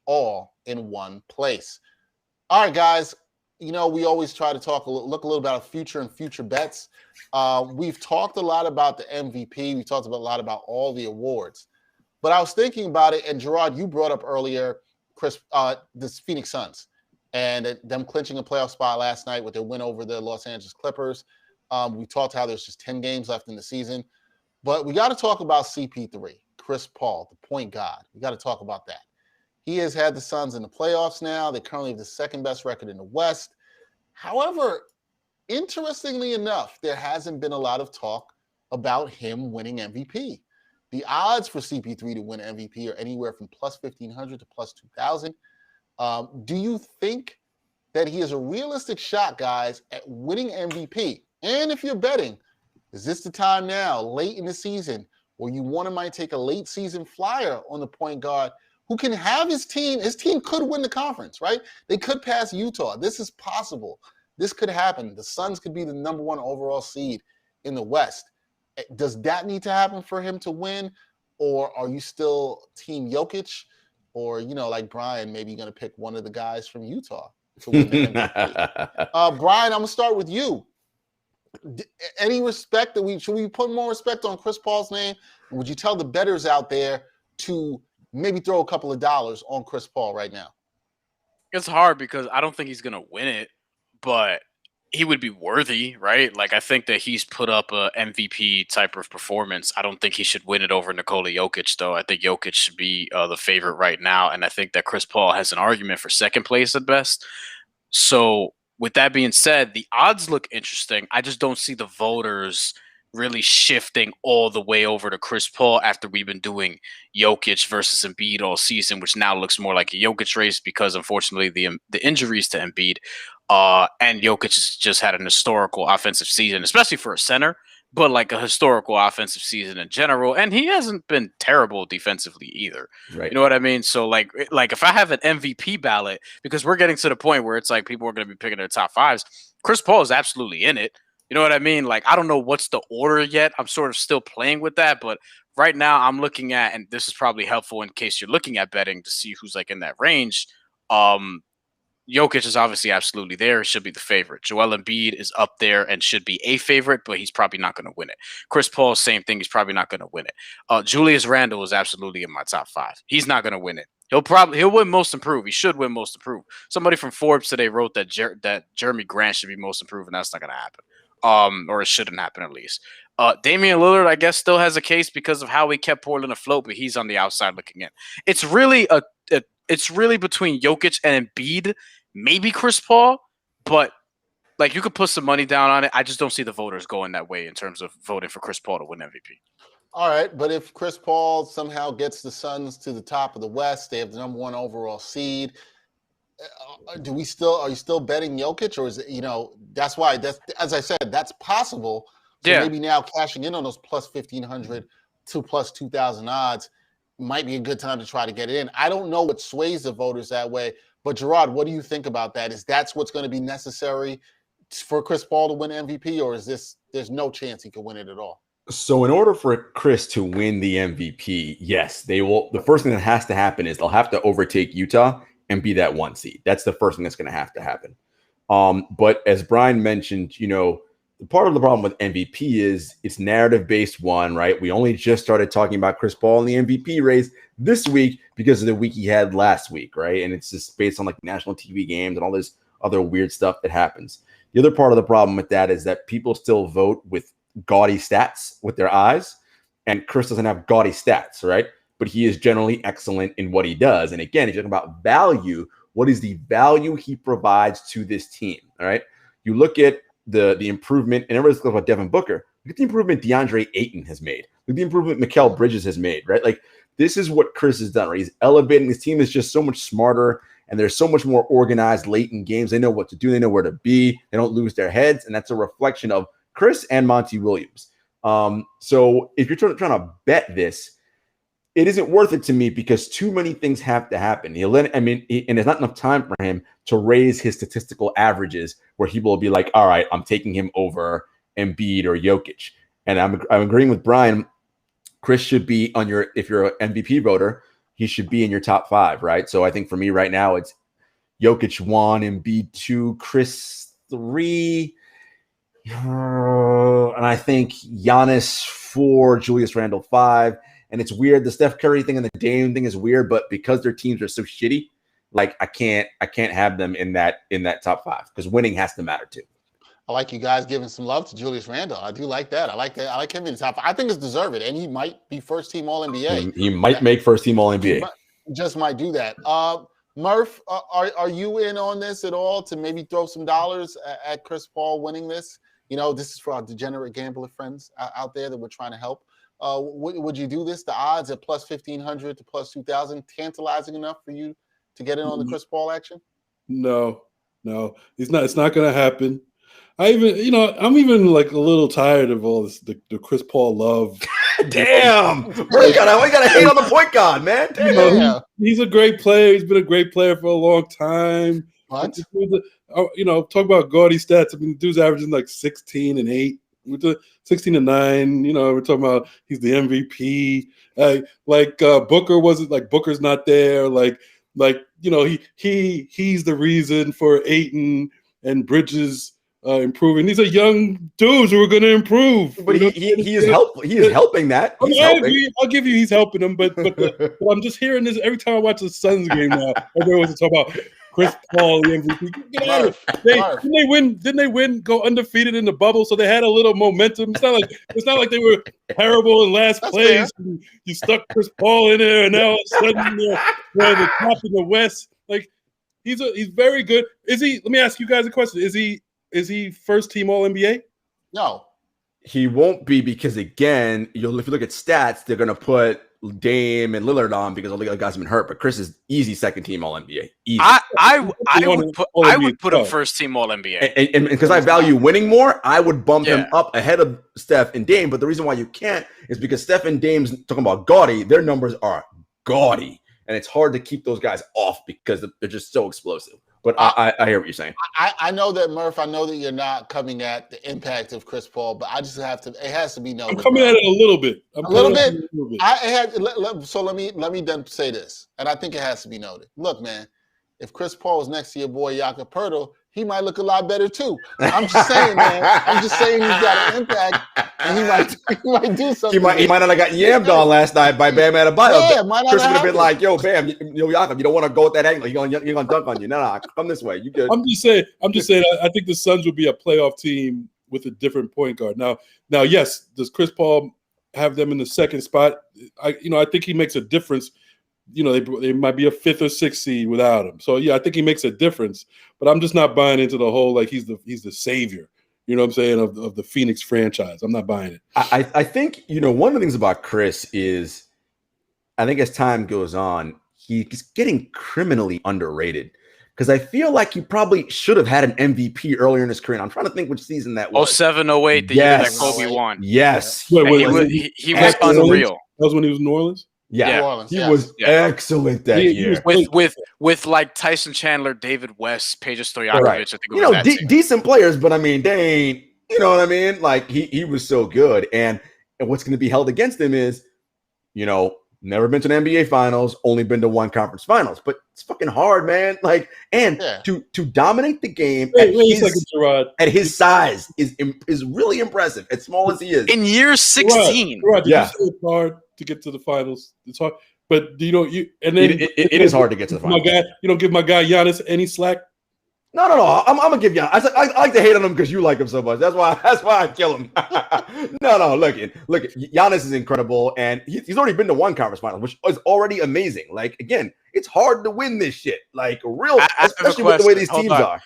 all in one place. All right, guys. We always try to look a little about future and future bets. We've talked a lot about the MVP. We talked a lot about all the awards. But I was thinking about it, and Jarod, you brought up earlier, this Phoenix Suns and them clinching a playoff spot last night with their win over the Los Angeles Clippers. We talked how there's just 10 games left in the season. But we got to talk about CP3, Chris Paul, the point guard. We got to talk about that. He has had the Suns in the playoffs now. They currently have the second best record in the West. However, interestingly enough, there hasn't been a lot of talk about him winning MVP. The odds for CP3 to win MVP are anywhere from plus 1,500 to plus 2,000. Do you think that he has a realistic shot, guys, at winning MVP? And if you're betting, is this the time now, late in the season, where you might take a late season flyer on the point guard who can have his team could win the conference, right? They could pass Utah. This is possible. This could happen. The Suns could be the number one overall seed in the West. Does that need to happen for him to win? Or are you still team Jokic? Or, like Bryan, maybe you're going to pick one of the guys from Utah to win the MVP. Bryan, I'm going to start with you. Any respect should we put more respect on Chris Paul's name? And would you tell the bettors out there to maybe throw a couple of dollars on Chris Paul right now? It's hard because I don't think he's going to win it, but he would be worthy, right? Like, I think that he's put up a MVP type of performance. I don't think he should win it over Nikola Jokic, though. I think Jokic should be the favorite right now, and I think that Chris Paul has an argument for second place at best. So, with that being said, the odds look interesting. I just don't see the voters really shifting all the way over to Chris Paul after we've been doing Jokic versus Embiid all season, which now looks more like a Jokic race because, unfortunately, the injuries to Embiid and Jokic has just had an historical offensive season, especially for a center, but like a historical offensive season in general. And he hasn't been terrible defensively either. Right. You know what I mean? So like if I have an MVP ballot, because we're getting to the point where it's like people are going to be picking their top fives, Chris Paul is absolutely in it. You know what I mean? Like, I don't know what's the order yet. I'm sort of still playing with that. But right now I'm looking at, and this is probably helpful in case you're looking at betting to see who's like in that range. Jokic is obviously absolutely there. He should be the favorite. Joel Embiid is up there and should be a favorite, but he's probably not going to win it. Chris Paul, same thing. He's probably not going to win it. Julius Randle is absolutely in my top five. He's not going to win it. He'll win most improved. He should win most improved. Somebody from Forbes today wrote that Jeremy Grant should be most improved, and that's not going to happen. Or it shouldn't happen at least. Damian Lillard, I guess, still has a case because of how he kept Portland afloat, but he's on the outside looking in. It's really between Jokic and Embiid, maybe Chris Paul, but like you could put some money down on it. I just don't see the voters going that way in terms of voting for Chris Paul to win MVP. All right, but if Chris Paul somehow gets the Suns to the top of the West, they have the number one overall seed. Are you still betting Jokic, or is it, that's why, as I said, that's possible. So yeah. Maybe now cashing in on those plus 1,500 to plus 2,000 odds might be a good time to try to get it in. I don't know what sways the voters that way, but Jarod, what do you think about that? Is that's what's going to be necessary for Chris Paul to win MVP, or is there's no chance he could win it at all? So in order for Chris to win the MVP, yes, they will. The first thing that has to happen is they'll have to overtake Utah and be that one seed. That's the first thing that's going to happen. But as Bryan mentioned, part of the problem with MVP is it's narrative-based one, right? We only just started talking about Chris Paul in the MVP race this week because of the week he had last week, right? And it's just based on like national TV games and all this other weird stuff that happens. The other part of the problem with that is that people still vote with gaudy stats with their eyes, and Chris doesn't have gaudy stats, right? But he is generally excellent in what he does. And again, if you're talking about value, what is the value he provides to this team? All right. You look at the improvement, and everybody's talking about Devin Booker. Look at the improvement DeAndre Ayton has made. Look at the improvement Mikal Bridges has made, right? Like, this is what Chris has done, right? He's elevating his team. Is just so much smarter, and they're so much more organized late in games. They know what to do. They know where to be. They don't lose their heads, and that's a reflection of Chris and Monty Williams. So if you're trying to bet this, it isn't worth it to me because too many things have to happen. And there's not enough time for him to raise his statistical averages where he will be like, all right, I'm taking him over Embiid or Jokic. And I'm agreeing with Bryan. Chris should be on if you're an MVP voter, he should be in your top 5, right? So I think for me right now, it's Jokic 1, Embiid 2, Chris 3, and I think Giannis 4, Julius Randle 5. And it's weird. The Steph Curry thing and the Dame thing is weird, but because their teams are so shitty, like I can't have them in that top 5 because winning has to matter too. I like you guys giving some love to Julius Randle. I do like that. I like that. I like him in the top 5. I think it's deserved, and he might be first team All NBA. He might make first team All NBA. Just might do that. Murph, are you in on this at all to maybe throw some dollars at Chris Paul winning this? You know, this is for our degenerate gambler friends out there that we're trying to help. Would you do this? The odds at plus 1,500 to plus 2,000, tantalizing enough for you to get in on the Chris Paul action? No, it's not. It's not going to happen. I'm even like a little tired of all this the Chris Paul love. Damn, we gotta hate on the point guard, man. Damn. He's a great player. He's been a great player for a long time. What? Talk about gaudy stats. I mean, the dude's averaging like 16 and 8. 16 and 9. We're talking about he's the MVP. Booker wasn't like Booker's not there. He's the reason for Ayton and Bridges improving. These are young dudes who are going to improve. But he is helping that. I agree. I'll give you he's helping them. But I'm just hearing this every time I watch the Suns game now. Everyone wants to talk about Chris Paul, the MVP. Get out of it. Didn't they win? Go undefeated in the bubble, so they had a little momentum. It's not like they were terrible in last place. You stuck Chris Paul in there, and now all of a sudden they're the top in the West. Like he's very good. Is he? Let me ask you guys a question. Is he first team All NBA? No, he won't be because if you look at stats, they're gonna put Dame and Lillard on because all the other guys have been hurt. But Chris is easy second team All NBA. Easy. I would put him first team All NBA, and because I value winning more, I would bump him up ahead of Steph and Dame. But the reason why you can't is because Steph and Dame's talking about gaudy. Their numbers are gaudy, and it's hard to keep those guys off because they're just so explosive. But I hear what you're saying. I know that, Murph. I know that you're not coming at the impact of Chris Paul, but I just have to. It has to be noted. I'm coming at it a little bit. So let me then say this, and I think it has to be noted. Look, man, if Chris Paul is next to your boy Jakob Poeltl, he might look a lot better too. I'm just saying, man. I'm just saying he's got an impact, and he might do something. He might not have got yammed on last night by Bam Adebayo. Yeah, might not Chris would have been like, "Yo, Bam, Jakob, you don't want to go with that angle. You're gonna dunk on you. No, come this way. You good." I'm just saying. I think the Suns would be a playoff team with a different point guard. Now, yes, does Chris Paul have them in the second spot? I think he makes a difference. They might be a 5th or 6th seed without him. So, I think he makes a difference. But I'm just not buying into the whole, like, he's the savior, you know what I'm saying, of the Phoenix franchise. I'm not buying it. I think, one of the things about Chris is I think as time goes on, he's getting criminally underrated. Because I feel like he probably should have had an MVP earlier in his career. And I'm trying to think which season that was. 07, 08, the year that Kobe won. Yes. He was unreal. That was when he was in New Orleans? Yeah, he was excellent that year. With like Tyson Chandler, David West, Peja Stojakovic. Right. I think it was that team. Decent players, but I mean, they ain't. You know what I mean? Like he was so good, and what's going to be held against him is, never been to an NBA Finals, only been to one conference Finals, but it's fucking hard, man. Like, and to dominate the game at his size is really impressive. As small as he is, in year 16, Did you say it's hard to get to the finals? It's hard, but it is hard to get to the finals. You don't give my guy Giannis any slack. No. I'm gonna give Giannis. I like to hate on him because you like him so much. That's why I kill him. No. Look, Giannis is incredible, and he's already been to one conference final, which is already amazing. Like again, it's hard to win this shit. Like especially with the way these teams are.